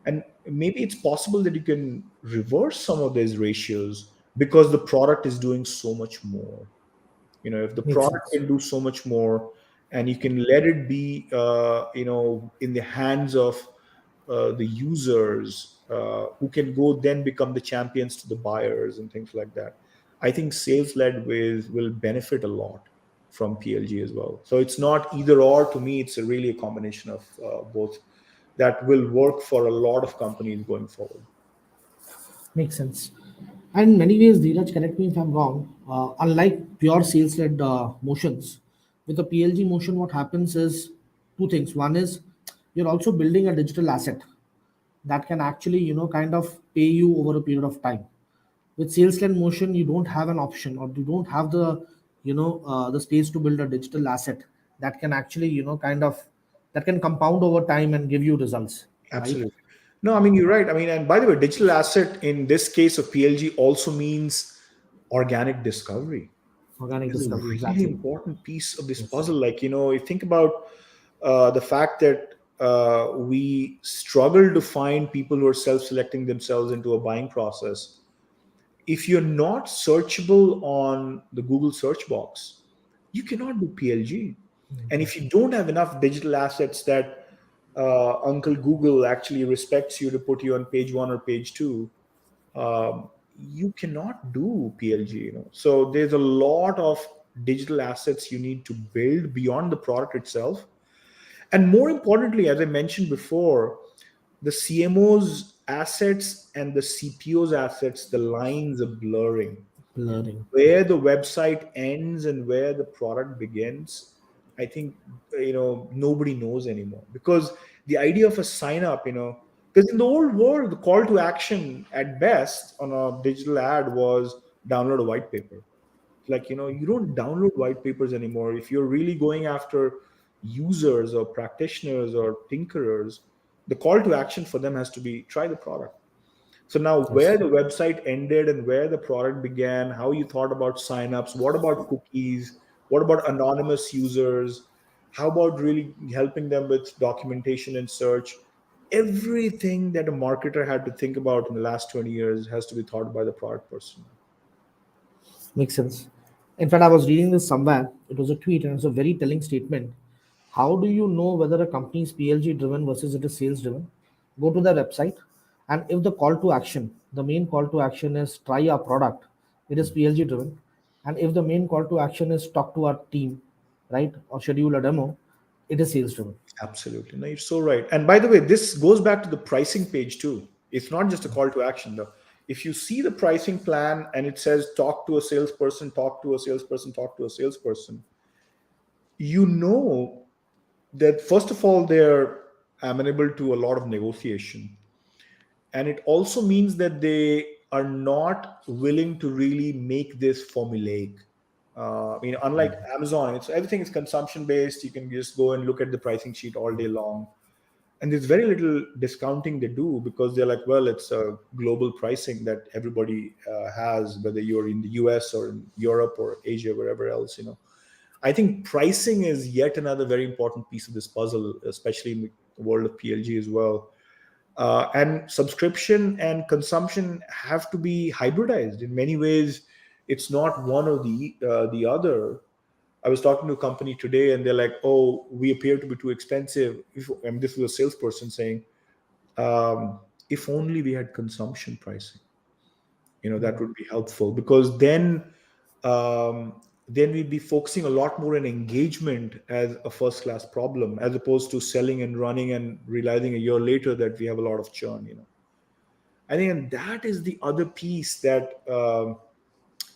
And maybe it's possible that you can reverse some of these ratios because the product is doing so much more. If the Makes product sense. can do so much more and you can let it be in the hands of the users who can go then become the champions to the buyers and things like that. I think sales led ways will benefit a lot from PLG as well. So it's not either or. To me, it's really a combination of both that will work for a lot of companies going forward. Makes sense. And in many ways, Dheeraj, correct me if I'm wrong, unlike pure sales led motions, with a PLG motion, what happens is two things. One is you're also building a digital asset that can actually, kind of pay you over a period of time. With sales led motion, you don't have an option, or you don't have the space to build a digital asset that can actually, kind of, that can compound over time and give you results, right? Absolutely. No, I mean, you're right. I mean, and by the way, digital asset in this case of PLG also means organic discovery. Organic Is a discovery, really exactly. important piece of this Yes. puzzle. Like, you think about the fact that we struggle to find people who are self selecting themselves into a buying process. If you're not searchable on the Google search box, you cannot do PLG. And if you don't have enough digital assets that Uncle Google actually respects you to put you on page one or page two, you cannot do PLG. So there's a lot of digital assets you need to build beyond the product itself. And more importantly, as I mentioned before, the CMO's assets and the CPO's assets, the lines are blurring. Learning. Where the website ends and where the product begins, I think nobody knows anymore, because the idea of a sign up, because in the old world, the call to action at best on a digital ad was download a white paper. Like, you don't download white papers anymore. If you're really going after users or practitioners or tinkerers, the call to action for them has to be try the product. So now, where Yes. the website ended and where the product began, how you thought about signups, what about cookies, what about anonymous users, how about really helping them with documentation and search? Everything that a marketer had to think about in the last 20 years has to be thought by the product person. Makes sense. In fact, I was reading this somewhere. It was a tweet and it's a very telling statement. How do you know whether a company is PLG driven versus it is sales driven? Go to their website, and if the call to action, the main call to action is try our product, it is PLG driven. And if the main call to action is talk to our team, right, or schedule a demo, it is sales driven. Absolutely. No, you're so right. And by the way, this goes back to the pricing page too. It's not just a call to action though. If you see the pricing plan and it says talk to a salesperson, talk to a salesperson, talk to a salesperson, you know that first of all, they're amenable to a lot of negotiation. And it also means that they are not willing to really make this formulaic. Unlike Amazon, it's everything is consumption based. You can just go and look at the pricing sheet all day long, and there's very little discounting they do, because they're like, well, it's a global pricing that everybody has, whether you're in the US or in Europe or Asia, wherever else. I think pricing is yet another very important piece of this puzzle, especially in the world of PLG as well. And subscription and consumption have to be hybridized in many ways. It's not one or the other. I was talking to a company today, and they're like, "Oh, we appear to be too expensive." And this was a salesperson saying, "If only we had consumption pricing, that would be helpful, because then we'd be focusing a lot more on engagement as a first class problem, as opposed to selling and running and realizing a year later that we have a lot of churn." I think, and that is the other piece that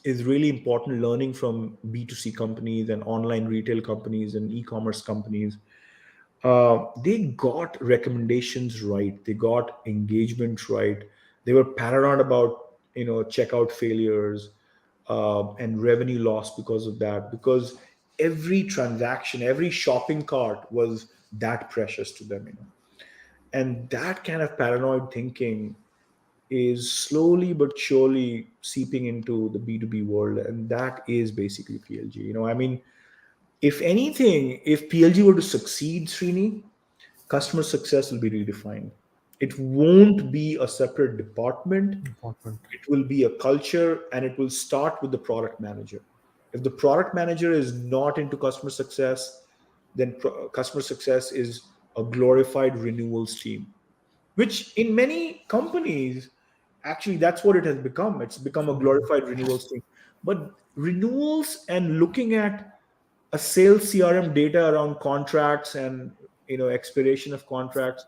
is really important, learning from B2C companies and online retail companies and e-commerce companies. They got recommendations right, they got engagement right, they were paranoid about checkout failures and revenue loss because of that, because every transaction, every shopping cart was that precious to them. And that kind of paranoid thinking is slowly but surely seeping into the B2B world, and that is basically PLG. If anything, if PLG were to succeed, Srini, customer success will be redefined. It won't be a separate department. Important. It will be a culture, and it will start with the product manager. If the product manager is not into customer success, then customer success is a glorified renewals team. which in many companies, actually, that's what it has become. It's become a glorified renewals thing. But renewals and looking at a sales CRM data around contracts and expiration of contracts,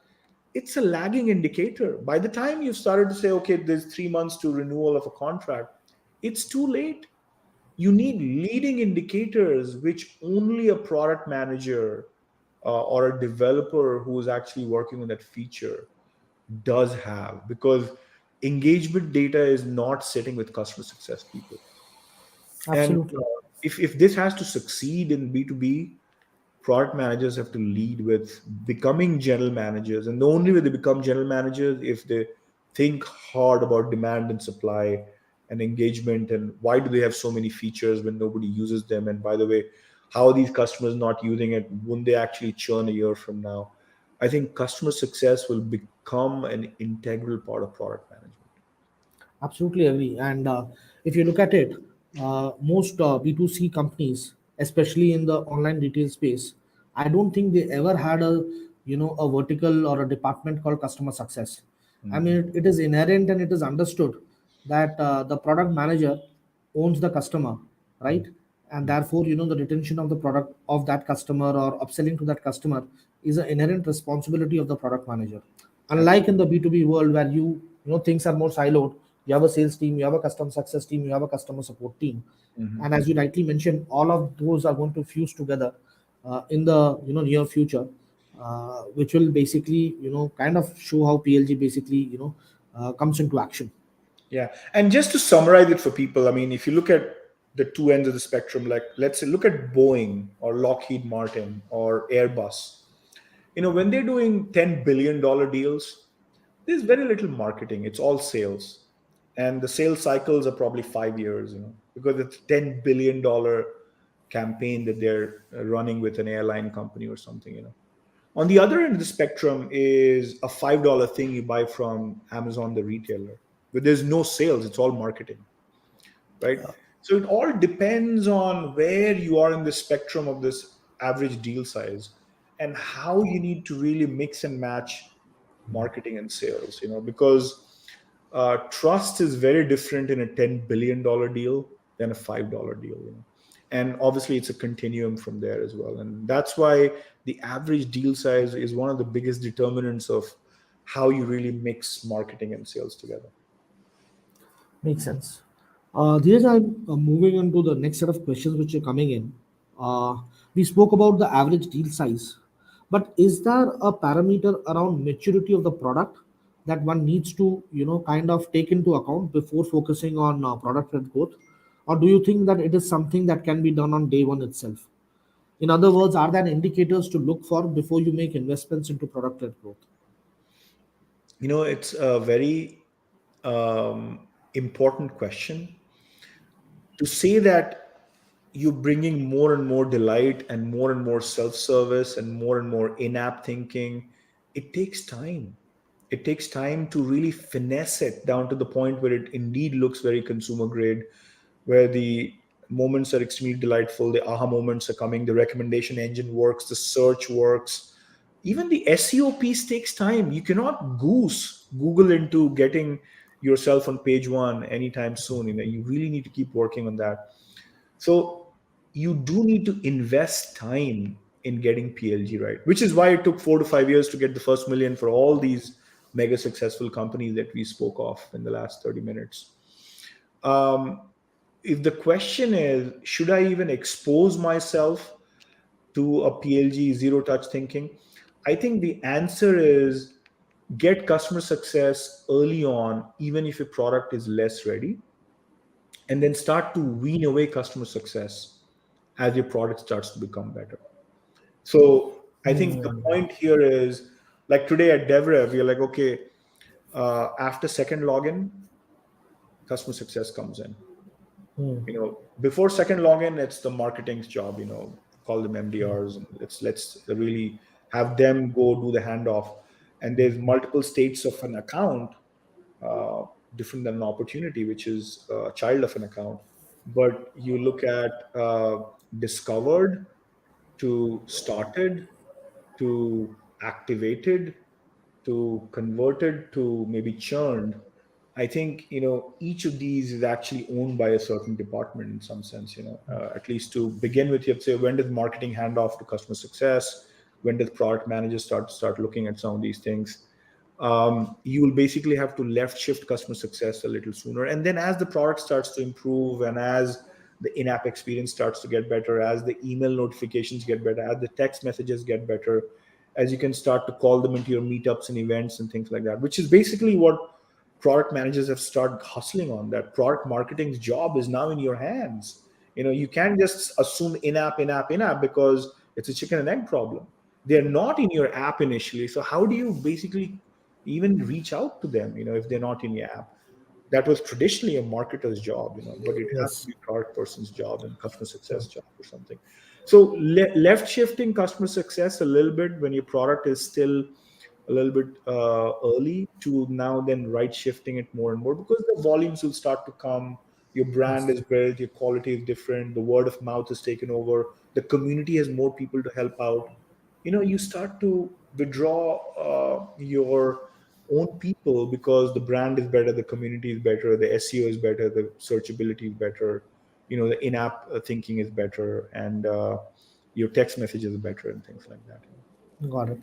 it's a lagging indicator. By the time you've started to say, okay, there's 3 months to renewal of a contract, it's too late. You need leading indicators which only a product manager or a developer who is actually working on that feature does have, because engagement data is not sitting with customer success people. And Absolutely. if this has to succeed in B2B, product managers have to lead with becoming general managers. And the only way they become general managers if they think hard about demand and supply and engagement, and why do they have so many features when nobody uses them, and by the way, how are these customers not using it, wouldn't they actually churn a year from now? I think customer success will become an integral part of product management. Absolutely agree. And if you look at it, most B2C companies, especially in the online retail space, I don't think they ever had a vertical or a department called customer success. I mean, Mhm. it is inherent and it is understood that the product manager owns the customer, right? And therefore, the retention of the product of that customer or upselling to that customer is an inherent responsibility of the product manager. Unlike in the B2B world where things are more siloed, you have a sales team, you have a customer success team, you have a customer support team, Mhm. and as you rightly mentioned, all of those are going to fuse together in the near future, which will basically kind of show how PLG basically comes into action. Yeah. And just to summarize it for people, I mean, if you look at the two ends of the spectrum, like let's say, look at Boeing or Lockheed Martin or Airbus. When they're doing $10 billion deals, there's very little marketing. It's all sales. And the sales cycles are probably 5 years, because it's $10 billion campaign that they're running with an airline company or something. On the other end of the spectrum is a $5 thing you buy from Amazon, the retailer, but there's no sales, it's all marketing, right? So it all depends on where you are in the spectrum of this average deal size and how you need to really mix and match marketing and sales, because trust is very different in a $10 billion deal than a $5 deal. And obviously it's a continuum from there as well, and that's why the average deal size is one of the biggest determinants of how you really mix marketing and sales together. Makes sense. Dheeraj, I'm moving on to the next set of questions which are coming in. We spoke about the average deal size, but is there a parameter around maturity of the product that one needs to, kind of take into account before focusing on product-led growth? Or do you think that it is something that can be done on day one itself? In other words, are there indicators to look for before you make investments into product-led growth? It's a very important question. To say that you're bringing more and more delight and more self-service and more in-app thinking, it takes time. It takes time to really finesse it down to the point where it indeed looks very consumer grade, where the moments are extremely delightful, the aha moments are coming, the recommendation engine works, the search works. Even the SEO piece takes time. You cannot goose Google into getting yourself on page one anytime soon. You really need to keep working on that. So you do need to invest time in getting PLG right, which is why it took 4 to 5 years to get the first million for all these mega successful companies that we spoke of in the last 30 minutes. Um, if the question is, should I even expose myself to a PLG zero touch thinking? I think the answer is get customer success early on, even if your product is less ready, and then start to wean away customer success as your product starts to become better. So I think the point here is, like today at DevRev, we're like, okay, after second login, customer success comes in. Before second login, it's the marketing's job. Call them MDRs, and let's really have them go do the handoff. And there's multiple states of an account, uh, different than an opportunity, which is a child of an account. But you look at discovered to started to activated to converted to maybe churned, I think, each of these is actually owned by a certain department in some sense. At least to begin with, you have to say, when does marketing hand off to customer success? When does product managers start looking at some of these things? You will basically have to left shift customer success a little sooner. And then as the product starts to improve, and as the in-app experience starts to get better, as the email notifications get better, as the text messages get better, as you can start to call them into your meetups and events and things like that, which is basically what product managers have started hustling on. That product marketing's job is now in your hands. You can't just assume in-app because it's a chicken and egg problem. They're not in your app initially. So how do you basically even reach out to them, if they're not in your app? That was traditionally a marketer's job, but it has to Yes. be a product person's job and customer success job or something. So left shifting customer success a little bit when your product is still a little bit early, to now then right shifting it more and more, because the volumes will start to come. Your brand Yes. is built, your quality is different, the word of mouth is taken over, the community has more people to help out. You start to withdraw your own people, because the brand is better, the community is better, the SEO is better, the searchability is better, the in-app thinking is better, and your text messages are better and things like that. Got it.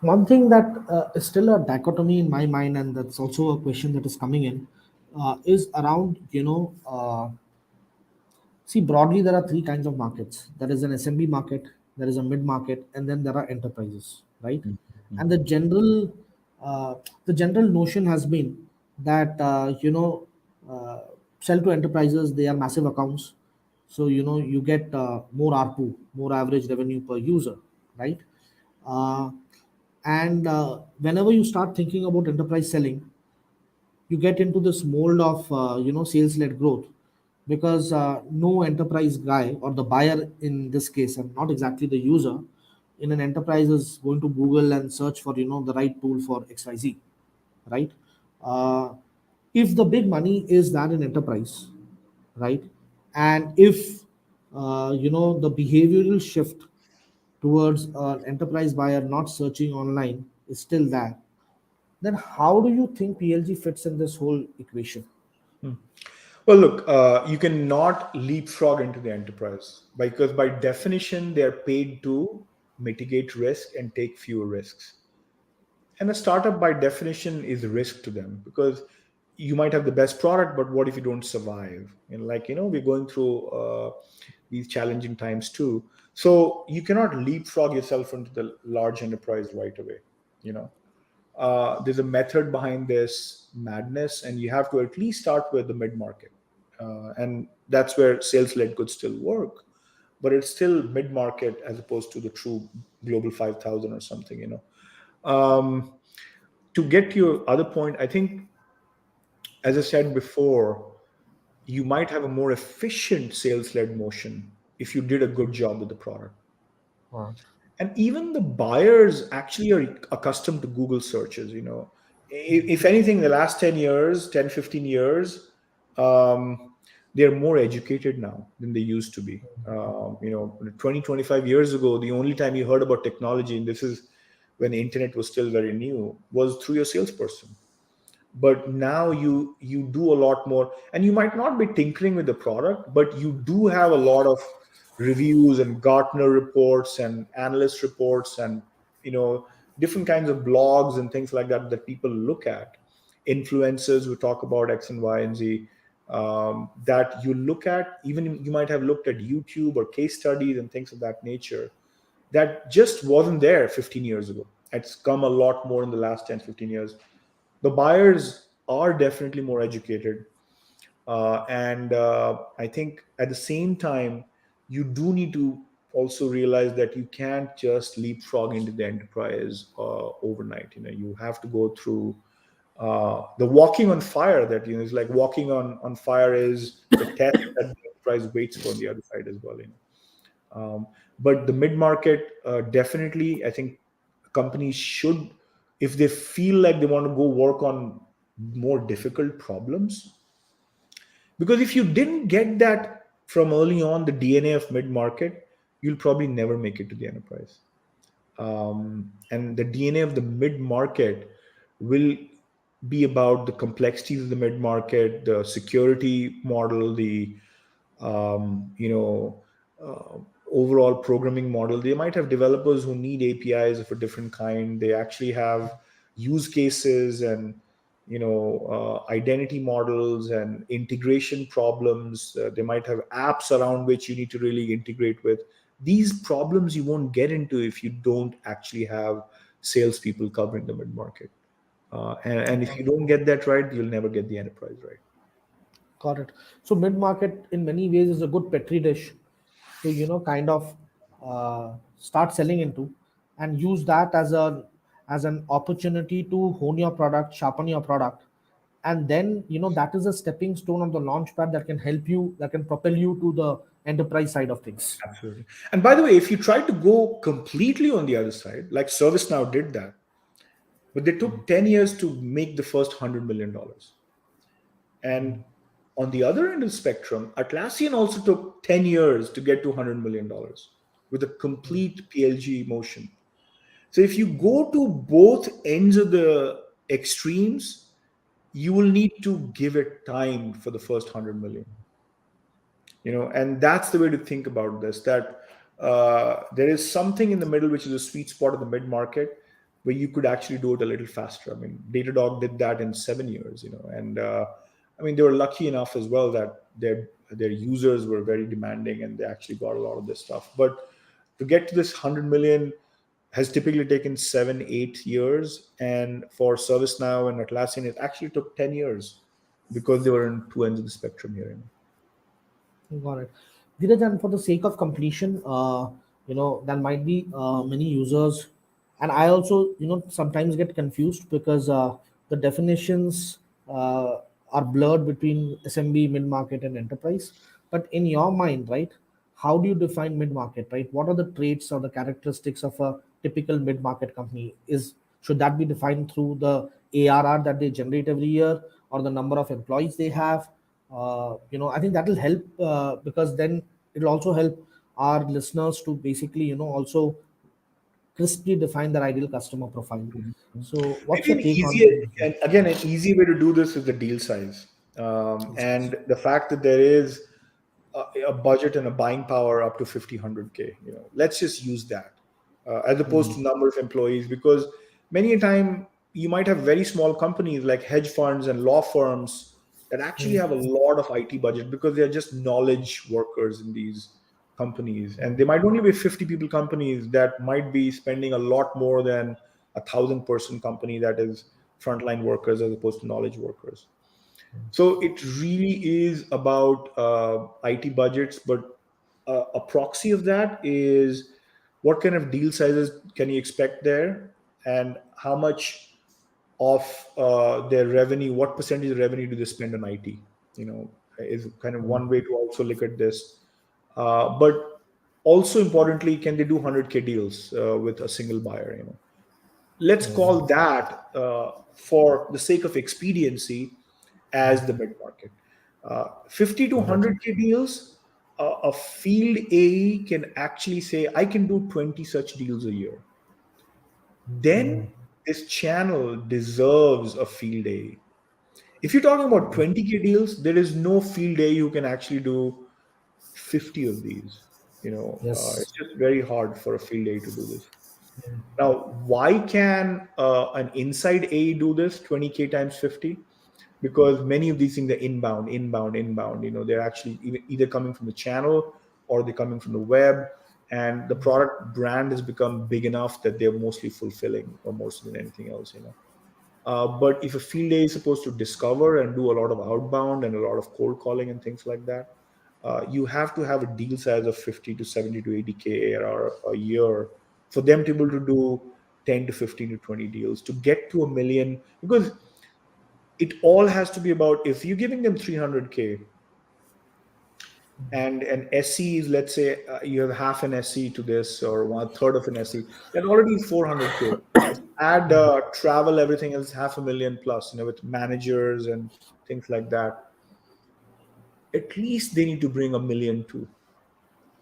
One thing that is still a dichotomy in my mind, and that's also a question that is coming in, is around, see, broadly, there are three kinds of markets. There is an SMB market, there is a mid market, and then there are enterprises, right? And uh, the general notion has been that uh, sell to enterprises. They are massive accounts, so you get more ARPU, more average revenue per user, right? Uh, and whenever you start thinking about enterprise selling, you get into this mold of sales led growth, because no enterprise guy, or the buyer in this case, and not exactly the user in an enterprise, is going to Google and search for the right tool for XYZ, right? uh, if the big money is that in enterprise, right, and if the behavioral shift towards an enterprise buyer not searching online is still there, then how do you think PLG fits in this whole equation? Hmm. Well, look, you cannot leapfrog into the enterprise, because by definition, they're paid to mitigate risk and take fewer risks. And a startup, by definition, is a risk to them, because you might have the best product, but what if you don't survive? And we're going through these challenging times too. So you cannot leapfrog yourself into the large enterprise right away. You know, there's a method behind this madness, and you have to at least start with the mid market, and that's where sales led could still work, but it's still mid market as opposed to the true global 5,000 or something. To get to your other point, I think, as I said before, you might have a more efficient sales led motion if you did a good job with the product. Wow. And even the buyers actually are accustomed to Google searches. If anything, the last 10 years, 10, 15 years, they're more educated now than they used to be. 20, 25 years ago, the only time you heard about technology, and this is when the internet was still very new, was through your salesperson. But now you do a lot more, and you might not be tinkering with the product, but you do have a lot of reviews and Gartner reports and analyst reports, and different kinds of blogs and things like that that people look at. Influencers who talk about X and Y and Z, that you look at. Even you might have looked at YouTube or case studies and things of that nature, that just wasn't there 15 years ago. It's come a lot more in the last 10, 15 years. The buyers are definitely more educated, and I think at the same time, you do need to also realize that you can't just leapfrog into the enterprise overnight. You have to go through the walking on fire. That is like walking on fire is the test that the enterprise waits for on the other side as well. But the mid market, definitely, I think companies should, if they feel like they want to go work on more difficult problems, because if you didn't get that from early on, the DNA of mid market, you'll probably never make it to the enterprise. And the DNA of the mid market will be about the complexities of the mid market, the security model, the you know overall programming model. They might have developers who need APIs of a different kind. They actually have use cases and identity models and integration problems. They might have apps around which you need to really integrate with. These problems you won't get into if you don't actually have salespeople covering the mid market. And if you don't get that right, you'll never get the enterprise right. Got it. So mid-market in many ways is a good petri dish to kind of start selling into, and use that as an opportunity to hone your product, sharpen your product, and then that is a stepping stone on the launch pad that can help you, that can propel you to the enterprise side of things. Absolutely. And by the way, if you try to go completely on the other side, like ServiceNow did that, but they took 10 years to make the first $100 million. And on the other end of the spectrum, Atlassian also took 10 years to get to $100 million with a complete PLG motion. So if you go to both ends of the extremes, you will need to give it time for the first 100 million. And that's the way to think about this, that there is something in the middle which is a sweet spot of the mid market where you could actually do it a little faster. I mean, Datadog did that in 7 years, and I mean, they were lucky enough as well that their users were very demanding and they actually got a lot of this stuff. But to get to this 100 million has typically taken 7-8 years, and for ServiceNow and Atlassian it actually took 10 years because they were in two ends of the spectrum here. Got it. Dheeraj, and for the sake of completion, there might be many users, and I also, sometimes get confused because the definitions are blurred between SMB, mid-market, and enterprise. But in your mind, right, how do you define mid-market, right? What are the traits or the characteristics of a typical mid-market company? Should that be defined through the ARR that they generate every year, or the number of employees they have? I think that will help, because then it'll also help our listeners to basically also crisply define their ideal customer profile. So what's Maybe your an take easier, on? and again, an easy way to do this is the deal size, Yes. and the fact that there is a budget and a buying power up to 50, 100K. Let's just use that as opposed to number of employees, because many a time you might have very small companies like hedge funds and law firms that actually have a lot of IT budget because they're just knowledge workers in these companies, and they might only be 50 people companies that might be spending a lot more than 1,000-person company that is frontline workers as opposed to knowledge workers. So it really is about IT budgets, but a proxy of that is what kind of deal sizes can you expect there, and how much of their revenue, what percentage of revenue do they spend on IT? Is kind of one way to also look at this. But also importantly, can they do 100K deals with a single buyer? Let's call that, for the sake of expediency, as the mid market. 50 to Got it. 100K deals, a field AE can actually say, I can do 20 such deals a year. Then this channel deserves a field AE. If you're talking about 20K deals, there is no field AE who can actually do 50 of these. Yes. It's just very hard for a field AE to do this. Now, why can an inside AE do this 20K times 50? Because many of these things are inbound, inbound, inbound. They're actually either coming from the channel or they're coming from the web, and the product brand has become big enough that they're mostly fulfilling or more so than anything else. But if a field day is supposed to discover and do a lot of outbound and a lot of cold calling and things like that, you have to have a deal size of 50 to 70 to 80K ARR a year for them to be able to do 10 to 15 to 20 deals to get to a million. Because it all has to be about, if you're giving them 300K and an SE is, let's say, you have half an SE to this or one third of an SE, that already is 400K. Add travel, everything else, 500,000 plus, with managers and things like that. At least they need to bring a million too.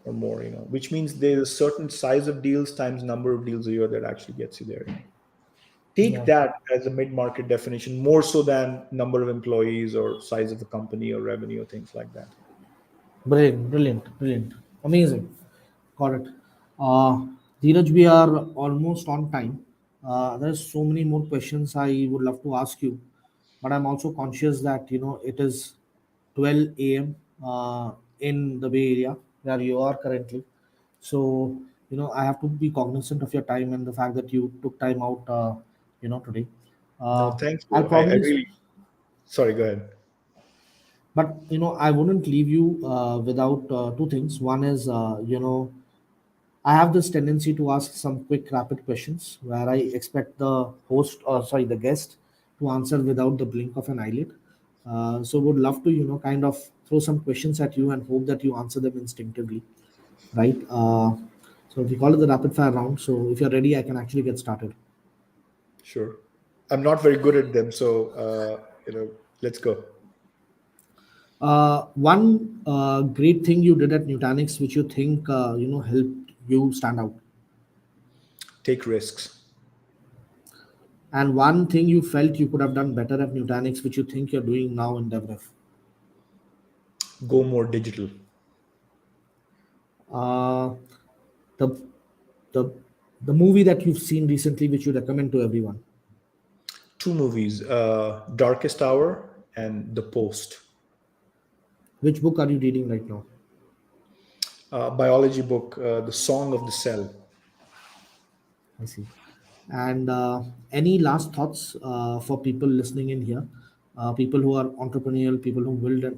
or more, which means there's a certain size of deals times number of deals a year that actually gets you there. Take Yeah. that as a mid-market definition, more so than number of employees or size of the company or revenue or things like that. Brilliant, brilliant, brilliant. Amazing. Got it. Uh, Dheeraj, we are almost on time. There's so many more questions I would love to ask you, but I'm also conscious that it is 12 a.m. In the Bay Area where you are currently. So I have to be cognizant of your time and the fact that you took time out, today. No, Uh, thank I'll you. I probably really, sorry, go ahead. But I wouldn't leave you without two things. One is, I have this tendency to ask some quick, rapid questions where I expect the host, or sorry, the guest, to answer without the blink of an eyelid. So would love to, kind of throw some questions at you and hope that you answer them instinctively, right? So we call it the rapid fire round. So if you're ready, I can actually get started. Sure. I'm not very good at them, so let's go. One great thing you did at Nutanix, which you think helped you stand out. Take risks. And one thing you felt you could have done better at Nutanix, which you think you're doing now in DevRev. Go more digital. Uh, the the the movie that you've seen recently, which you recommend to everyone. Two movies, Darkest Hour and The Post. Which book are you reading right now? Biology book, The Song of the Cell. I see. And any last thoughts for people listening in here? People who are entrepreneurial, people who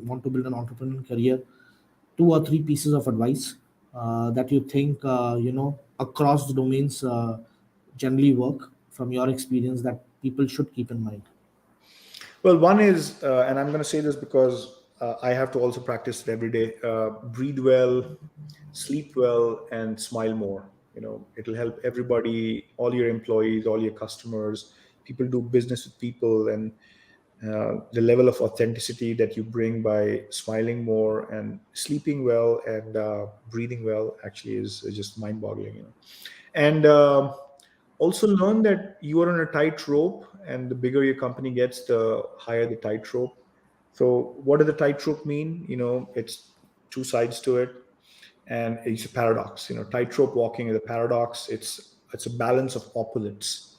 want to build an entrepreneurial career. Two or three pieces of advice that you think across the domains generally work from your experience that people should keep in mind. Well, one is, and I'm going to say this because I have to also practice it every day. Breathe well, sleep well, and smile more. It'll help everybody, all your employees, all your customers. People do business with people, and the level of authenticity that you bring by smiling more and sleeping well and breathing well actually is just mind-boggling. And also learn that you are on a tight rope, and the bigger your company gets, the higher the tightrope. So what does the tightrope mean? It's two sides to it, and it's a paradox. Tightrope walking is a paradox. It's a balance of opposites.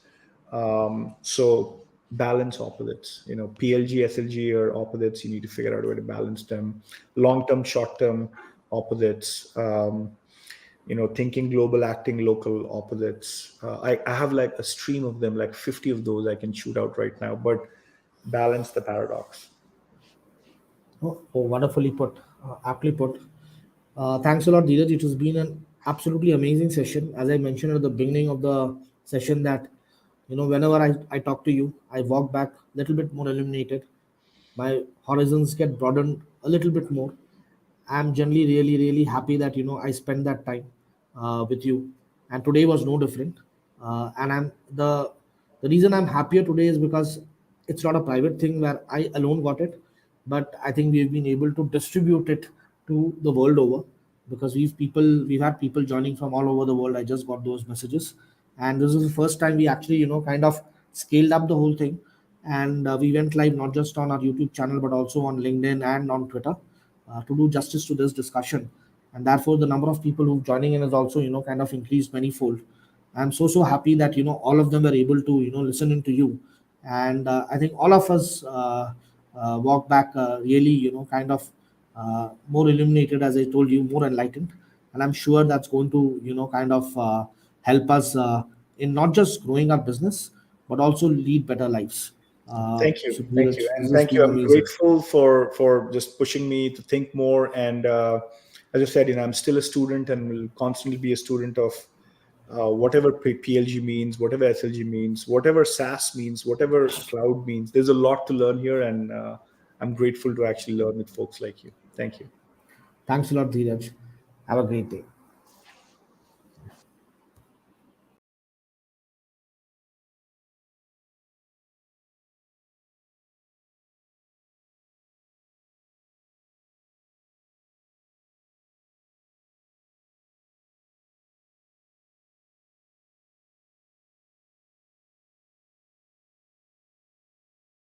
So balance opposites. PLG, SLG are opposites. You need to figure out a way to balance them. Long term, short term opposites. Thinking global, acting local opposites. I have like a stream of them, like 50 of those I can shoot out right now, but balance the paradox. Oh, wonderfully put, aptly put. Thanks a lot, Dheeraj. It has been an absolutely amazing session. As I mentioned at the beginning of the session, that whenever I talk to you, I walk back a little bit more illuminated. My horizons get broadened a little bit more. I'm generally really, really happy that I spent that time with you, and today was no different. And the reason I'm happier today is because it's not a private thing where I alone got it, but I think we've been able to distribute it to the world over, because we've had people joining from all over the world. I just got those messages, and this is the first time we actually kind of scaled up the whole thing, and we went live not just on our YouTube channel but also on LinkedIn and on Twitter to do justice to this discussion. And therefore the number of people who joining in is also kind of increased manifold. I'm so happy that all of them were able to listen into you, and I think all of us walk back really kind of more illuminated, as I told you, more enlightened. And I'm sure that's going to kind of help us in not just growing our business but also lead better lives. Thank you, So thank you, Dheeraj, and this has thank you. been I'm amazing. grateful for just pushing me to think more. And as I said, I'm still a student and will constantly be a student of whatever PLG means, whatever SLG means, whatever SaaS means, whatever cloud means. There's a lot to learn here, and I'm grateful to actually learn with folks like you. Thank you. Thanks a lot, Dheeraj. Have a great day.